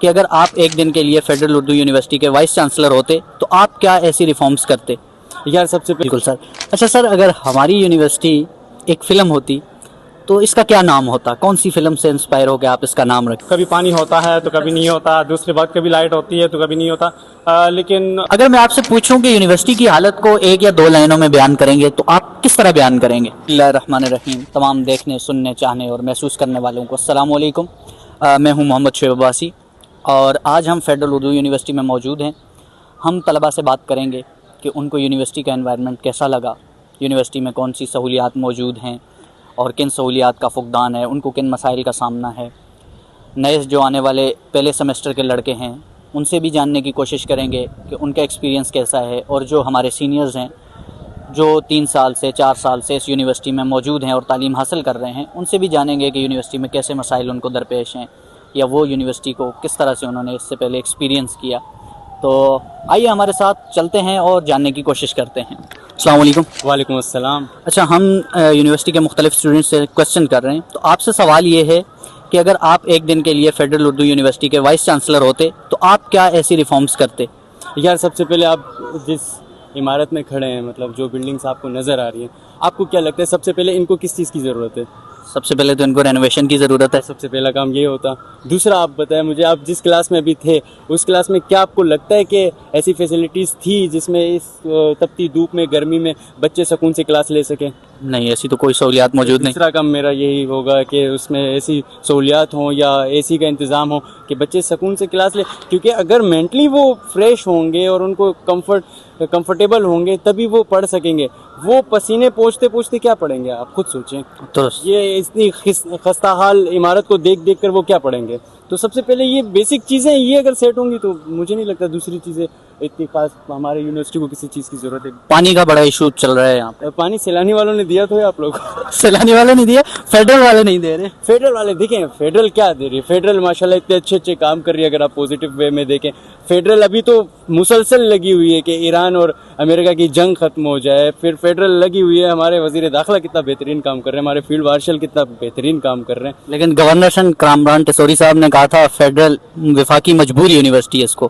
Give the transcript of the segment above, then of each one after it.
کہ اگر آپ ایک دن کے لیے فیڈرل اردو یونیورسٹی کے وائس چانسلر ہوتے تو آپ کیا ایسی ریفارمز کرتے؟ یار سب سے بالکل سر. اچھا سر، اگر ہماری یونیورسٹی ایک فلم ہوتی تو اس کا کیا نام ہوتا؟ کون سی فلم سے انسپائر ہو کے آپ اس کا نام رکھیں؟ کبھی پانی ہوتا ہے تو کبھی نہیں ہوتا، دوسری بات کبھی لائٹ ہوتی ہے تو کبھی نہیں ہوتا، لیکن اگر میں آپ سے پوچھوں کہ یونیورسٹی کی حالت کو ایک یا دو لائنوں میں بیان کریں گے تو آپ کس طرح بیان کریں گے؟ بسم اللہ الرحمن الرحیم. تمام دیکھنے، سننے، چاہنے اور محسوس کرنے والوں کو السلام علیکم. میں ہوں محمد شعیب عباسی اور آج ہم فیڈرل اردو یونیورسٹی میں موجود ہیں. ہم طلباء سے بات کریں گے کہ ان کو یونیورسٹی کا انوائرنمنٹ کیسا لگا، یونیورسٹی میں کون سی سہولیات موجود ہیں اور کن سہولیات کا فقدان ہے، ان کو کن مسائل کا سامنا ہے. نئے جو آنے والے پہلے سیمسٹر کے لڑکے ہیں ان سے بھی جاننے کی کوشش کریں گے کہ ان کا ایکسپیرینس کیسا ہے، اور جو ہمارے سینئرز ہیں جو 3 سال سے 4 سال سے اس یونیورسٹی میں موجود ہیں اور تعلیم حاصل کر رہے ہیں، ان سے بھی جانیں گے کہ یونیورسٹی میں کیسے مسائل ان کو درپیش ہیں یا وہ یونیورسٹی کو کس طرح سے انہوں نے اس سے پہلے ایکسپیرینس کیا. تو آئیے ہمارے ساتھ چلتے ہیں اور جاننے کی کوشش کرتے ہیں. السلام علیکم. وعلیکم السلام. اچھا، ہم یونیورسٹی کے مختلف اسٹوڈنٹ سے کویشچن کر رہے ہیں، تو آپ سے سوال یہ ہے کہ اگر آپ ایک دن کے لیے فیڈرل اردو یونیورسٹی کے وائس چانسلر ہوتے تو آپ کیا ایسی ریفارمز کرتے؟ یار سب سے پہلے آپ جس عمارت میں کھڑے ہیں، مطلب جو بلڈنگس آپ کو نظر آ رہی ہیں، آپ کو کیا لگتا ہے سب سے پہلے ان کو کس چیز کی ضرورت ہے؟ سب سے پہلے تو ان کو رینوویشن کی ضرورت ہے. سب سے پہلا کام یہ ہوتا. دوسرا آپ بتائیں مجھے، آپ جس کلاس میں ابھی تھے اس کلاس میں کیا آپ کو لگتا ہے کہ ایسی فیسلٹیز تھی جس میں اس تپتی دھوپ میں، گرمی میں بچے سکون سے کلاس لے سکیں؟ نہیں، ایسی تو کوئی سہولیات موجود نہیں. دوسرا کام میرا یہی ہوگا کہ اس میں ایسی سہولیات ہوں یا اے سی کا انتظام ہو کہ بچے سکون سے کلاس لیں، کیونکہ اگر مینٹلی وہ فریش ہوں گے اور ان کو کمفرٹیبل ہوں گے تبھی وہ پڑھ سکیں گے. وہ پسینے پوچھتے پوچھتے کیا پڑھیں گے؟ آپ خود سوچیں. تو یہ اتنی خستہ حال عمارت کو دیکھ دیکھ کر وہ کیا پڑھیں گے؟ تو سب سے پہلے یہ بیسک چیزیں یہ اگر سیٹ ہوں گی تو مجھے نہیں لگتا دوسری چیزیں اتنی خاص ہمارے یونیورسٹی کو کسی چیز کی ضرورت ہے. پانی کا بڑا ایشو چل رہا ہے یہاں پہ. پانی سیلانی والوں نے دیا تو ہے آپ لوگ کو. سیلانی والے نہیں دیا، فیڈرل والے نہیں دے رہے. فیڈرل والے دیکھیں، فیڈرل کیا دے رہی ہے؟ فیڈرل ماشاءاللہ اتنے اچھے اچھے کام کر رہی ہے. اگر آپ پازیٹیو وے میں دیکھیں، فیڈرل ابھی تو مسلسل لگی ہوئی ہے کہ ایران اور امریکہ کی جنگ ختم ہو جائے. پھر فیڈرل لگی ہوئی ہے، ہمارے وزیر داخلہ کتنا بہترین کام کر رہے ہیں، ہمارے فیلڈ مارشل کتنا بہترین کام کر رہے ہیں. لیکن گورنر کامران ٹیسوری صاحب نے کہا تھا فیڈرل وفاقی مجبور یونیورسٹی ہے اس کو.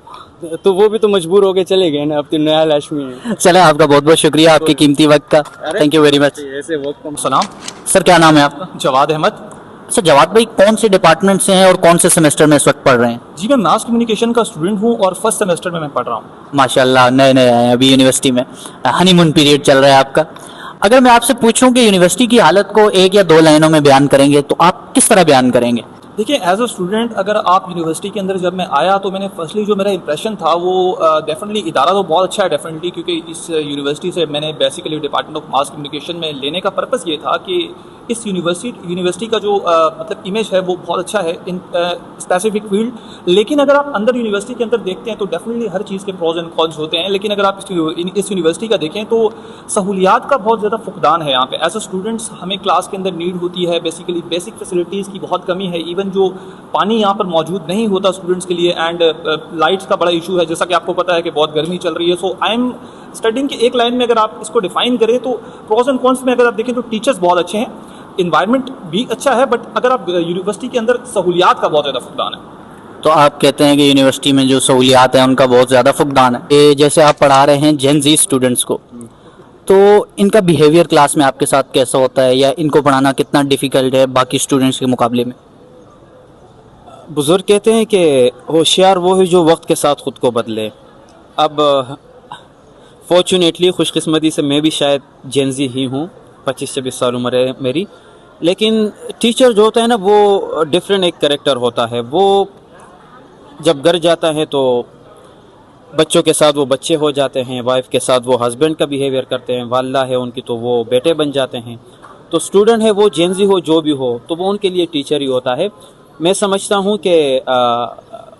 تو وہ بھی تو مجبور ہو کے چلے گئے نا، اب تو نیا لاشمی ہے. چلیں، آپ کا بہت بہت شکریہ آپ کے قیمتی وقت کا. Thank you very much. ایسے وقت سلام. سر، کیا نام ہے آپ کا؟ جواد احمد. سر جواد بھائی، کون سے ڈپارٹمنٹ سے ہیں اور کون سے سیمسٹر میں اس وقت پڑھ رہے ہیں؟ جی میں ماس کمیونیکیشن کا اسٹوڈنٹ ہوں اور فرسٹ سیمسٹر میں پڑھ رہا ہوں. ماشاء اللہ، نئے نئے آئے ہیں ابھی یونیورسٹی میں، ہنی مون پیریڈ چل رہا ہے آپ کا. اگر میں آپ سے پوچھوں کہ یونیورسٹی کی حالت کو ایک یا دو لائنوں میں بیان کریں گے تو آپ کس طرح بیان کریں گے؟ دیکھیں، ایز اے اسٹوڈنٹ اگر آپ یونیورسٹی کے اندر جب میں آیا تو میں نے فرسٹلی جو میرا امپریشن تھا وہ ڈیفینیٹلی ادارہ تو بہت اچھا ہے ڈیفینیٹلی، کیونکہ اس یونیورسٹی سے میں نے basically department of mass communication میں لینے کا پرپس یہ تھا کہ اس یونیورسٹی کا جو مطلب امیج ہے وہ بہت اچھا ہے ان اسپیسیفک فیلڈ. لیکن اگر آپ اندر یونیورسٹی کے اندر دیکھتے ہیں تو ڈیفینیٹلی ہر چیز کے پروز اینڈ کونس ہوتے ہیں. لیکن اگر آپ اس یونیورسٹی کا دیکھیں تو سہولیات کا بہت زیادہ فقدان ہے یہاں پہ. ایز اے اسٹوڈنٹس ہمیں کلاس کے اندر نیڈ ہوتی ہے بیسیکلی بیسک فیسلٹیز کی بہت کمی ہے. ایون جو پانی یہاں پر موجود نہیں ہوتا اسٹوڈنٹس کے لیے، اینڈ لائٹس کا بڑا ایشو ہے جیسا کہ آپ کو پتا ہے کہ بہت گرمی چل رہی ہے. سو آئی ایم اسٹڈنگ کہ ایک لائن میں اگر آپ اس کو ڈیفائن کریں تو پروز اینڈ کونس میں اگر آپ دیکھیں تو ٹیچرس بہت اچھے ہیں، انوائرمنٹ بھی اچھا ہے، بٹ اگر آپ یونیورسٹی کے اندر سہولیات کا بہت زیادہ فقدان ہے. تو آپ کہتے ہیں کہ یونیورسٹی میں جو سہولیات ہیں ان کا بہت زیادہ فقدان ہے. جیسے آپ پڑھا رہے ہیں جین زی اسٹوڈنٹس کو، تو ان کا بیہیویئر کلاس میں آپ کے ساتھ کیسا ہوتا ہے، یا ان کو پڑھانا کتنا ڈیفیکلٹ ہے باقی اسٹوڈنٹس کے مقابلے میں؟ بزرگ کہتے ہیں کہ ہوشیار وہ ہے جو وقت کے ساتھ خود کو بدلے. اب فارچونیٹلی، خوش قسمتی سے میں بھی شاید جینزی ہی ہوں، 25-26 سال عمر ہے میری. لیکن ٹیچر جو ہوتا ہے نا وہ ڈفرینٹ ایک کریکٹر ہوتا ہے. وہ جب گھر جاتا ہے تو بچوں کے ساتھ وہ بچے ہو جاتے ہیں، وائف کے ساتھ وہ ہسبینڈ کا بیہیویئر کرتے ہیں، والدہ ہے ان کی تو وہ بیٹے بن جاتے ہیں. تو اسٹوڈنٹ ہے وہ جینزی ہو جو بھی ہو تو وہ ان کے لیے ٹیچر ہی ہوتا ہے. میں سمجھتا ہوں کہ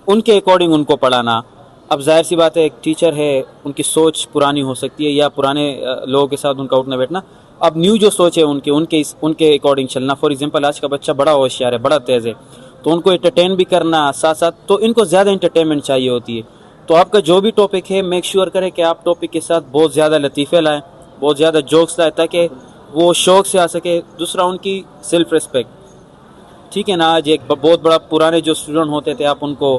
ان کے اکارڈنگ ان کو پڑھانا. اب ظاہر سی بات ہے ایک ٹیچر ہے، ان کی سوچ پرانی ہو سکتی ہے یا پرانے لوگوں کے ساتھ ان کا اٹھنا بیٹھنا. اب نیو جو سوچ ہے ان کے اکارڈنگ چلنا. فار ایگزامپل آج کا بچہ بڑا ہوشیار ہے، بڑا تیز ہے، تو ان کو انٹرٹین بھی کرنا ساتھ ساتھ، تو ان کو زیادہ انٹرٹینمنٹ چاہیے ہوتی ہے. تو آپ کا جو بھی ٹاپک ہے میک شیور کریں کہ آپ ٹاپک کے ساتھ بہت زیادہ لطیفے لائیں، بہت زیادہ جوکس لائیں تاکہ وہ شوق سے آ سکے. دوسرا ان کی سیلف ریسپیکٹ. ٹھیک ہے نا، آج ایک بہت بڑا پرانے جو اسٹوڈنٹ ہوتے تھے آپ ان کو